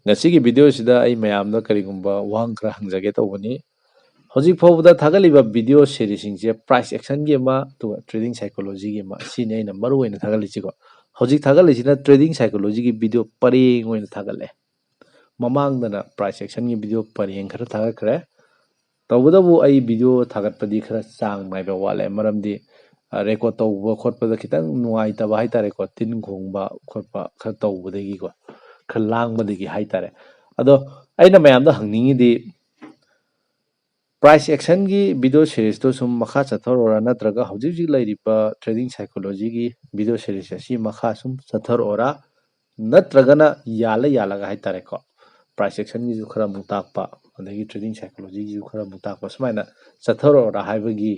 ꯉꯁꯤꯒꯤ ꯚꯤꯗꯤꯑꯣꯁꯤꯗ ꯑꯩ ꯃꯌꯥꯝꯗ ꯀꯔꯤꯒꯨꯝꯕ ꯋꯥꯍꯪ ꯈꯔ ꯍꯪꯖꯒꯦ ꯇꯧꯕꯅꯤ ꯍꯧꯖꯤꯛ ꯐꯥꯎꯕꯗ ꯊꯥꯒꯠꯂꯤꯕ ꯚꯤꯗꯤꯑꯣ ꯁꯤꯔꯤꯁꯁꯤꯡꯁꯦ ꯄ꯭ꯔꯥꯏꯁ ꯑꯦꯛꯁꯟꯒꯤ ꯑꯃ ꯑꯗꯨꯒ ꯇ꯭ꯔꯦꯗꯤꯡ ꯁꯥꯏꯀꯣꯂꯣꯖꯤꯒꯤ ꯑꯃ ꯁꯤꯅꯤ ꯑꯩꯅ ꯃꯔꯨ ꯑꯣꯏꯅ ꯊꯥꯒꯠꯂꯤꯁꯤꯀꯣ ꯍꯧꯖꯤꯛ ꯊꯥꯒꯠꯂꯤꯁꯤꯅ ꯇ꯭ꯔꯦꯗꯤꯡ ꯁꯥꯏꯀꯣꯂꯣꯖꯤꯒꯤ ꯚꯤꯗꯤꯑꯣ ꯄꯔꯦꯡ ꯑꯣꯏꯅ ꯊꯥꯒꯠꯂꯦ ꯃꯃꯥꯡꯗꯅ ꯄ꯭ꯔꯥꯏꯁ ꯑꯦꯛꯁꯟꯒꯤ ꯚꯤꯗꯤꯑꯣ ꯄꯔꯦꯡ ꯈꯔ ꯊꯥꯒꯠꯈ꯭ꯔꯦ ꯇꯧꯕꯇꯕꯨ ꯑꯩ ꯚꯤꯗꯤꯑꯣ ꯊꯥꯒꯠꯄꯗꯤ ꯈꯔ ꯆꯥꯡ ꯅꯥꯏꯕ ꯋꯥꯠꯂꯦ ꯃꯔꯝꯗꯤ ꯔꯦꯀꯣꯔꯠ ꯇꯧꯕ ꯈꯣꯠꯄꯗ ꯈꯤꯇꯪ ꯅꯨꯡꯉꯥꯏꯇꯕ ꯍꯥꯏꯇꯥꯔꯦꯀꯣ ꯇꯤꯟ ꯈꯣꯡꯕ ꯈꯣꯠꯄ khara ꯇꯧꯕꯗꯒꯤꯀꯣ khara ꯂꯥꯡꯕꯗꯒꯤ ꯍꯥꯏꯇꯥꯔꯦ ꯑꯗꯣ ꯑꯩꯅ ꯃꯌꯥꯝꯗ ꯍꯪꯅꯤꯡꯉꯤꯗꯤ ꯄ꯭ꯔꯥꯏꯁ ꯑꯦꯛꯁꯟꯒꯤ ꯚꯤꯗꯤꯑꯣ ꯁꯤꯔꯤꯁꯇꯣ ꯁꯨꯝ ꯃꯈꯥ ꯆꯠꯊꯔꯛꯑꯣꯔꯥ ꯅꯠꯇ꯭ꯔꯒ ꯍꯧꯖꯤꯛ ꯍꯧꯖꯤꯛ ꯂꯩꯔꯤꯕ ꯇ꯭ꯔꯦꯗꯤꯡ ꯁꯥꯏꯀꯣꯂꯣꯖꯤꯒꯤ ꯚꯤꯗꯤꯑꯣ ꯁꯤꯔꯤꯁ ꯑꯁꯤ ꯃꯈꯥ ꯁꯨꯝ ꯆꯠꯊꯔꯛꯑꯣꯔꯥ ꯅꯠꯇ꯭ꯔꯒꯅ ꯌꯥꯜꯂꯒ ꯍꯥꯏꯇꯥꯔꯦꯀꯣ ꯄ꯭ꯔꯥꯏꯁ ꯑꯦꯛꯁꯟꯒꯤꯁꯨ ꯈꯔ ꯑꯃꯨꯛ ꯇꯥꯛꯄ ꯑꯗꯒꯤ ꯇ꯭ꯔꯦꯗꯤꯡ ꯁꯥꯏꯀꯣꯂꯣꯖꯤꯒꯤꯁꯨ ꯈꯔ ꯑꯃꯨꯛ ꯇꯥꯛꯄ ꯁꯨꯃꯥꯏꯅ ꯆꯠꯊꯔꯛꯑꯣꯔꯥ ꯍꯥꯏꯕꯒꯤ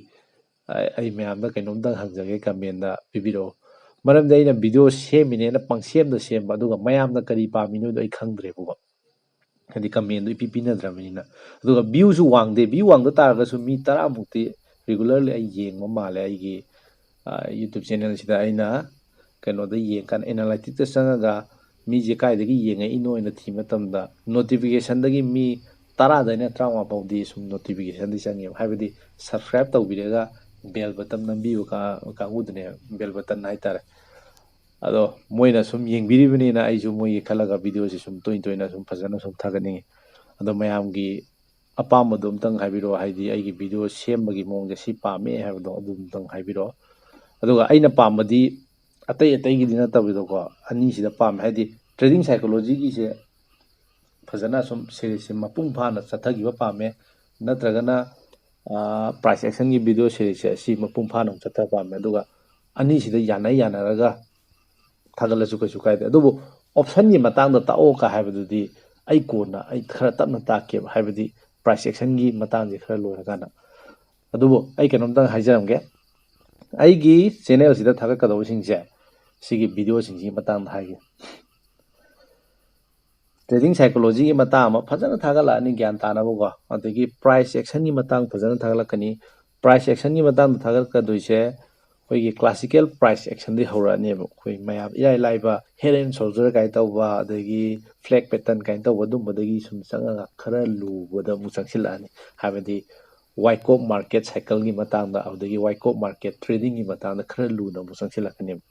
ꯑꯩ ꯃꯌꯥꯝꯗ ꯀꯩꯅꯣꯝꯇꯪ ꯍꯪꯖꯒꯦ ꯀꯃꯦꯟꯗ ꯄꯤꯕꯤꯔꯛꯑꯣ ꯃꯔꯝꯗꯤ ꯑꯩꯅ ꯚꯤꯗꯤꯑꯣ ꯁꯦꯝꯃꯤꯅꯦꯅ ꯄꯪꯁꯦꯝꯗ ꯁꯦꯝꯕ ꯑꯗꯨꯒ ꯃꯌꯥꯝꯅ ꯀꯔꯤ ꯄꯥꯝꯃꯤꯅꯣꯗꯣ ꯑꯩ ꯈꯪꯗ꯭ꯔꯦꯕꯀꯣ ꯍꯥꯏꯗꯤ ꯀꯃꯦꯟꯗꯣ ꯏꯄꯤ ꯄꯤꯅꯗ꯭ꯔꯕꯅꯤꯅ ꯑꯗꯨꯒ ꯚ꯭ꯌꯨꯁꯨ ꯋꯥꯡꯗꯦ ꯚ꯭ꯌꯨ ꯋꯥꯡꯗ ꯇꯥꯔꯒꯁꯨ ꯃꯤ 10ꯃꯨꯛꯇꯤ ꯔꯤꯒꯨꯂꯔꯂꯤ ꯑꯩ ꯌꯦꯡꯕ ꯃꯥꯜꯂꯦ ꯑꯩꯒꯤ ꯌꯨꯇ꯭ꯌꯨꯕ ꯆꯦꯅꯦꯜꯁꯤꯗ ꯑꯩꯅ ꯀꯩꯅꯣꯗ ꯌꯦꯡꯀꯥꯟꯗ ꯑꯦꯅꯥꯂꯥꯏꯇꯤꯛꯇ ꯆꯪꯉꯒ ꯃꯤꯁꯦ ꯀꯥꯏꯗꯒꯤ ꯌꯦꯡꯉꯛꯏꯅꯣꯅ ꯊꯤꯕ ꯃꯇꯝꯗ ꯅꯣꯇꯤꯐꯤꯀꯦꯁꯟꯗꯒꯤ ꯃꯤ 10ꯗꯩꯅ 15 ꯐꯥꯎꯗꯤ ꯁꯨꯝ ꯅꯣꯇꯤꯐꯤꯀꯦꯁꯟꯗꯤ ꯆꯪꯉꯦꯕ ꯍꯥꯏꯕꯗꯤ ꯁꯕꯁꯀ꯭ꯔꯥꯏꯕ ꯇꯧꯕꯤꯔꯒ ꯕꯦꯜ ꯕꯇꯟ ꯅꯝꯕꯤꯌꯨ ꯀꯥꯡꯕꯨꯗꯨꯅꯦ ꯕꯦꯜ ꯕꯇꯟ ꯍꯥꯏꯇꯥꯔꯦ ꯑꯗꯣ ꯃꯣꯏꯅ ꯁꯨꯝ ꯌꯦꯡꯕꯤꯔꯤꯕꯅꯤꯅ ꯑꯩꯁꯨ ꯃꯣꯏꯒꯤ ꯈꯜꯂꯒ ꯚꯤꯗꯤꯑꯣꯁꯤ ꯁꯨꯝ ꯇꯣꯏꯅ ꯁꯨꯝ ꯐꯖꯅ ꯁꯨꯝ ꯊꯥꯒꯠꯅꯤꯡꯉꯤ ꯑꯗꯣ ꯃꯌꯥꯝꯒꯤ ꯑꯄꯥꯝꯕꯗꯣ ꯑꯝꯇꯪ ꯍꯥꯏꯕꯤꯔꯛꯑꯣ ꯍꯥꯏꯗꯤ ꯑꯩꯒꯤ ꯚꯤꯗꯤꯑꯣ ꯁꯦꯝꯕꯒꯤ ꯃꯑꯣꯡꯁꯦ ꯁꯤ ꯄꯥꯝꯃꯦ ꯍꯥꯏꯕꯗꯣ ꯑꯗꯨ ꯑꯝꯇꯪ ꯍꯥꯏꯕꯤꯔꯛꯑꯣ ꯑꯗꯨꯒ ꯑꯩꯅ ꯄꯥꯝꯕꯗꯤ ꯑꯇꯩꯒꯤꯗꯤ ꯅꯠꯇꯕꯤꯗꯀꯣ ꯑꯅꯤꯁꯤꯗ ꯄꯥꯝꯃꯦ ꯍꯥꯏꯗꯤ ꯇ꯭ꯔꯦꯗꯤꯡ ꯁꯥꯏꯀꯣꯂꯣꯖꯤꯒꯤꯁꯦ ꯐꯖꯅ ꯁꯨꯝ ꯁꯤꯔꯤꯁꯁꯦ ꯃꯄꯨꯡ ꯐꯥꯅ ꯆꯠꯊꯈꯤꯕ ꯄꯥꯝꯃꯦ ꯅꯠꯇ꯭ꯔꯒꯅ ꯄ꯭ꯔꯥꯏꯁ ꯑꯦꯛꯁꯟꯒꯤ ꯚꯤꯗꯤꯑꯣ ꯁꯤꯔꯤꯁꯁꯦ ꯑꯁꯤ ꯃꯄꯨꯡ ꯐꯥꯅ ꯆꯠꯊꯕ ꯄꯥꯝꯃꯦ ꯑꯗꯨꯒ ꯑꯅꯤꯁꯤꯗ ꯌꯥꯅꯔꯒ ꯊꯥꯒꯠꯂꯁꯨ ꯀꯩꯁꯨ ꯀꯥꯏꯗꯦ ꯑꯗꯨꯕꯨ ꯑꯣꯞꯁꯟꯒꯤ ꯃꯇꯥꯡꯗ ꯇꯥꯛꯑꯣꯀ ꯍꯥꯏꯕꯗꯨꯗꯤ ꯑꯩ ꯀꯣꯟꯅ ꯑꯩ ꯈꯔ ꯇꯞꯅ ꯇꯥꯛꯀꯦꯕ ꯍꯥꯏꯕꯗꯤ ꯄ꯭ꯔꯥꯏꯁ ꯑꯦꯛꯁꯟꯒꯤ ꯃꯇꯥꯡꯁꯦ ꯈꯔ ꯂꯣꯏꯔꯀꯥꯟꯗ ꯑꯗꯨꯕꯨ ꯑꯩ ꯀꯩꯅꯣꯝꯇꯪ ꯍꯥꯏꯖꯔꯝꯒꯦ ꯑꯩꯒꯤ ꯆꯦꯅꯦꯜꯁꯤꯗ ꯊꯥꯒꯠꯀꯗꯧꯕꯁꯤꯡꯁꯦ ꯁꯤꯒꯤ ꯚꯤꯗꯤꯑꯣꯁꯤꯡꯁꯤꯒꯤ ꯃꯇꯥꯡꯗ ꯍꯥꯏꯒꯦ ꯇ꯭ꯔꯦꯗꯤꯡ ꯁꯥꯏꯀꯣꯂꯣꯖꯤꯒꯤ ꯃꯇꯥꯡ ꯑꯃ ꯐꯖꯅ ꯊꯥꯒꯠꯂꯛꯑꯅꯤ ꯒ꯭ꯌꯥꯟ ꯇꯥꯅꯕꯀꯣ ꯑꯗꯒꯤ ꯄ꯭ꯔꯥꯏꯁ ꯑꯦꯛꯁꯟꯒꯤ ꯃꯇꯥꯡ ꯐꯖꯅ ꯊꯥꯒꯠꯂꯛꯀꯅꯤ ꯄ꯭ꯔꯥꯏꯁ ꯑꯦꯛꯁꯟꯒꯤ ꯃꯇꯥꯡꯗ ꯊꯥꯒꯠꯀꯗꯣꯏꯁꯦ ꯑꯩꯈꯣꯏꯒꯤ ꯀ꯭ꯂꯥꯁꯤꯀꯦꯜ ꯄ꯭ꯔꯥꯏꯁ ꯑꯦꯛꯁꯟꯗꯩ ꯍꯧꯔꯛꯑꯅꯦꯕ ꯑꯩꯈꯣꯏ ꯃꯌꯥꯝ ꯏꯔꯥꯏ ꯂꯥꯏꯕ ꯍꯦꯗ ꯑꯦꯟ ꯁꯣꯜꯖꯔ ꯀꯥꯏꯅ ꯇꯧꯕ ꯑꯗꯒꯤ ꯐ꯭ꯂꯦꯛ ꯄꯦꯇꯔꯟ ꯀꯥꯏꯅ ꯇꯧꯕ ꯑꯗꯨꯝꯕꯗꯒꯤ ꯁꯨꯝ ꯆꯪꯉꯒ ꯈꯔ ꯂꯨꯕꯗ ꯑꯃꯨꯛ ꯆꯪꯁꯤꯜꯂꯛꯑꯅꯤ ꯍꯥꯏꯕꯗꯤ ꯋꯥꯏꯀꯣꯞ ꯃꯥꯔꯀꯦꯠ ꯁꯥꯏꯀꯜꯒꯤ ꯃꯇꯥꯡꯗ ꯑꯗꯨꯗꯒꯤ ꯋꯥꯏꯀꯣꯞ ꯃꯥꯔꯀꯦꯠ ꯇ꯭ꯔꯦꯗꯤꯡꯒꯤ ꯃꯇꯥꯡꯗ ꯈꯔ ꯂꯨꯅ ꯑꯃꯨꯛ ꯆꯪꯁꯤꯜꯂꯛꯀꯅꯦꯕ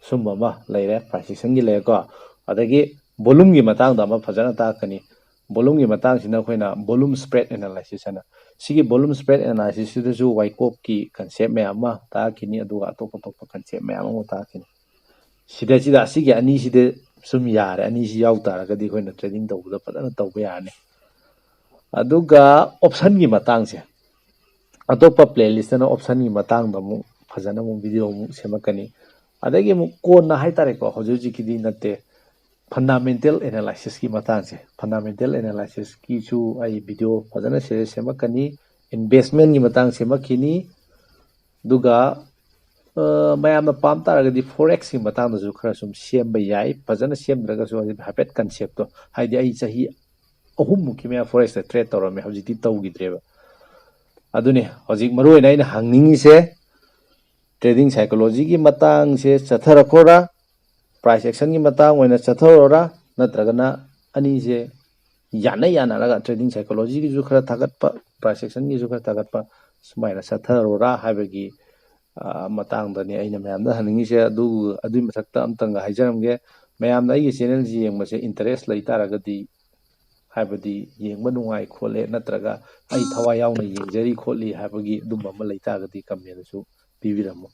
ꯁꯨꯝꯕ ꯑꯃ ꯂꯩꯔꯦ ꯄ꯭ꯔꯥꯏꯁ ꯑꯦꯛꯁꯟꯒꯤ ꯂꯩꯔꯦꯀꯣ ꯑꯗꯒꯤ ꯚꯣꯂꯨꯝꯒꯤ ꯃꯇꯥꯡꯗ ꯑꯃ ꯐꯖꯅ ꯇꯥꯛꯀꯅꯤ ꯚꯣꯂꯨꯝꯒꯤ ꯃꯇꯥꯡꯁꯤꯅ ꯑꯩꯈꯣꯏꯅ ꯚꯣꯂꯨꯝ ꯁ꯭ꯄ꯭ꯔꯦꯗ ꯑꯦꯅꯥꯂꯥꯏꯁꯤꯁ ꯍꯥꯏꯅ ꯁꯤꯒꯤ ꯚꯣꯂꯨꯝ ꯁ꯭ꯄ꯭ꯔꯦꯗ ꯑꯦꯅꯥꯂꯥꯏꯁꯤꯁꯁꯤꯗꯁꯨ ꯋꯥꯏꯀꯣꯞꯀꯤ ꯀꯟꯁꯦꯞ ꯃꯌꯥꯝ ꯑꯃ ꯇꯥꯛꯈꯤꯅꯤ ꯑꯗꯨꯒ ꯑꯇꯣꯞꯄ ꯀꯟꯁꯦꯞ ꯃꯌꯥꯝ ꯑꯃ ꯇꯥꯛꯈꯤꯅꯤ ꯁꯤꯗ ꯑꯁꯤꯒꯤ ꯑꯅꯤꯁꯤꯗ ꯁꯨꯝ ꯌꯥꯔꯦ ꯑꯅꯤꯁꯤ ꯌꯥꯎ ꯇꯥꯔꯒꯗꯤ ꯑꯩꯈꯣꯏꯅ ꯇ꯭ꯔꯦꯗꯤꯡ ꯇꯧꯕꯗ ꯐꯖꯅ ꯇꯧꯕ ꯌꯥꯔꯅꯤ ꯑꯗꯨꯒ ꯑꯣꯞꯁꯟꯒꯤ ꯃꯇꯥꯡꯁꯦ ꯑꯇꯣꯞꯄ ꯄ꯭ꯂꯦꯂꯤꯁꯇꯅ ꯑꯣꯞꯁꯟꯒꯤ ꯃꯇꯥꯡꯗ ꯑꯃꯨꯛ ꯐꯖꯅ ꯑꯃꯨꯛ ꯚꯤꯗꯤꯑꯣ ꯑꯃꯨꯛ ꯁꯦꯝꯃꯛꯀꯅꯤ ꯑꯗꯒꯤ ꯑꯃꯨꯛ ꯀꯣꯟꯅ ꯍꯥꯏꯇꯥꯔꯦꯀꯣ ꯍꯧꯖꯤꯛꯀꯤꯗꯤ ꯅꯠꯇꯦ ꯐꯟꯗꯥꯃꯦꯟꯇꯦꯜ ꯑꯦꯅꯥꯂꯥꯏꯁꯤꯁꯀꯤ ꯃꯇꯥꯡꯁꯦ ꯐꯟꯗꯥꯃꯦꯟꯇꯦꯜ ꯑꯦꯅꯥꯂꯥꯏꯁꯤꯁꯀꯤꯁꯨ ꯑꯩ ꯚꯤꯗꯤꯑꯣ ꯐꯖꯅ ꯁꯤꯔꯤꯁ ꯁꯦꯝꯃꯛꯀꯅꯤ ꯏꯟꯚꯦꯁꯃꯦꯟꯒꯤ ꯃꯇꯥꯡ ꯁꯦꯝꯃꯛꯈꯤꯅꯤ ꯑꯗꯨꯒ ꯃꯌꯥꯝꯅ ꯄꯥꯝ ꯇꯥꯔꯒꯗꯤ ꯐꯣꯔꯦꯛꯁꯀꯤ ꯃꯇꯥꯡꯗꯁꯨ ꯈꯔ ꯁꯨꯝ ꯁꯦꯝꯕ ꯌꯥꯏ ꯐꯖꯅ ꯁꯦꯝꯗ꯭ꯔꯒꯁꯨ ꯍꯥꯏꯐꯦꯠ ꯀꯟꯁꯦꯞꯇꯣ ꯍꯥꯏꯗꯤ ꯑꯩ ꯆꯍꯤ 3ꯃꯨꯛꯀꯤ ꯃꯌꯥ ꯐꯣꯔꯦꯛꯁꯇ ꯇ꯭ꯔꯦꯗ ꯇꯧꯔꯝꯃꯦ ꯍꯧꯖꯤꯛꯇꯤ ꯇꯧꯈꯤꯗ꯭ꯔꯦꯕ ꯑꯗꯨꯅꯤ ꯍꯧꯖꯤꯛ ꯃꯔꯨ ꯑꯣꯏꯅ ꯑꯩꯅ ꯍꯪꯅꯤꯡꯉꯤꯁꯦ ꯇ꯭ꯔꯦꯗꯤꯡ ꯁꯥꯏꯀꯣꯂꯣꯖꯤꯒꯤ ꯃꯇꯥꯡꯁꯦ ꯆꯠꯊꯔꯛꯈꯣꯔꯥ ꯄ꯭ꯔꯥꯏꯁ ꯑꯦꯛꯁꯟꯒꯤ ꯃꯇꯥꯡ ꯑꯣꯏꯅ ꯆꯠꯊꯔꯛꯑꯣꯔꯥ ꯅꯠꯇ꯭ꯔꯒꯅ ꯑꯅꯤꯁꯦ ꯌꯥꯅꯔꯒ ꯇ꯭ꯔꯦꯗꯤꯡ ꯁꯥꯏꯀꯣꯂꯣꯖꯤꯒꯤꯁꯨ ꯈꯔ ꯊꯥꯒꯠꯄ ꯄ꯭ꯔꯥꯏꯁ ꯑꯦꯛꯁꯟꯒꯤꯁꯨ ꯈꯔ ꯊꯥꯒꯠꯄ ꯁꯨꯃꯥꯏꯅ ꯆꯠꯊꯔꯣꯔꯥ ꯍꯥꯏꯕꯒꯤ ꯃꯇꯥꯡꯗꯅꯤ ꯑꯩꯅ ꯃꯌꯥꯝꯗ ꯍꯪꯅꯤꯡꯉꯤꯁꯦ ꯑꯗꯨꯒꯤ ꯃꯊꯛꯇ ꯑꯝꯇꯪꯒ ꯍꯥꯏꯖꯔꯝꯒꯦ ꯃꯌꯥꯝꯅ ꯑꯩꯒꯤ ꯆꯦꯅꯦꯜꯁꯤ ꯌꯦꯡꯕꯁꯦ ꯏꯟꯇꯔꯦꯁ ꯂꯩ ꯇꯥꯔꯒꯗꯤ ꯍꯥꯏꯕꯗꯤ ꯌꯦꯡꯕ ꯅꯨꯡꯉꯥꯏ ꯈꯣꯠꯂꯦ ꯅꯠꯇ꯭ꯔꯒ ꯑꯩ ꯊꯋꯥꯏ ꯌꯥꯎꯅ ꯌꯦꯡꯖꯔꯤ ꯈꯣꯠꯂꯤ ꯍꯥꯏꯕꯒꯤ ꯑꯗꯨꯝꯕ ꯑꯃ ꯂꯩ ꯇꯥꯔꯒꯗꯤ ꯀꯃꯦꯟꯗꯁꯨ ꯄꯤꯕꯤꯔꯝꯃꯨ